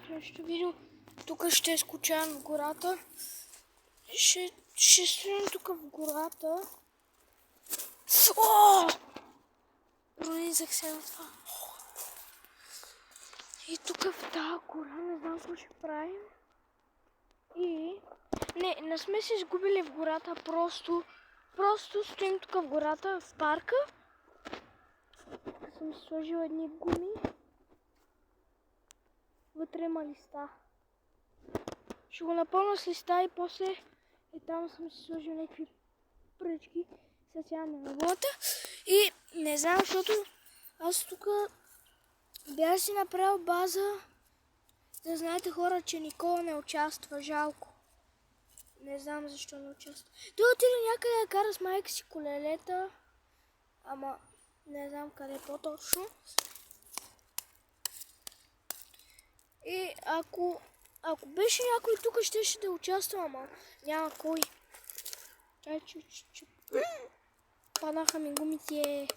следващото видео. Тук ще скучавам в гората. Ще стоим тук в гората. О! Пролизах се на това. И тук в тази гора не знам какво ще правим. И... Не сме се изгубили в гората, просто стоим тук в гората, в парка. Съм сложил едни гуми. Вътре има листа. Ще го напълня с листа и после там съм си сложил някакви пръчки. Сега не работа. И не знам, защото аз тук бях си направил база. Да знаете, хора, че Никола не участва. Жалко. Не знам защо не участва. Той отиде някъде да кара с майка си колелета. Ама не знам къде по-точно. И ако беше някой тук, ще да участва, ама няма кой. Паднаха ми гумите.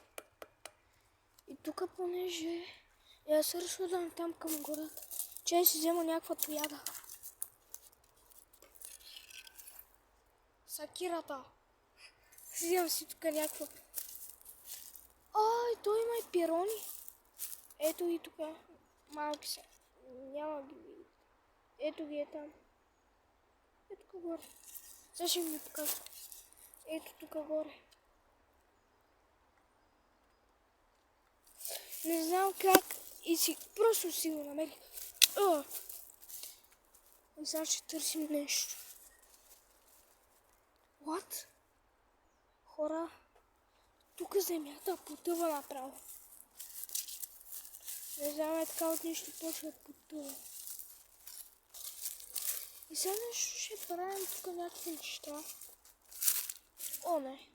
И тук понеже аз се разходвам там към гората. Че си взема някаква тояда. Сакирата. Взимам си тук някаква. Ай, той има и пирони. Ето и тук. Малки са. Няма ги види. Ето ги е там. Ето тук горе. Сега ще ви покажа. Ето тук горе. Не знам как и просто си го намерих. И сега ще търсим нещо. What? Хора, тук земята потъва направо. Не знам, така от нещо почва да потъва. И сега нещо ще правим тук някакви неща. О, не.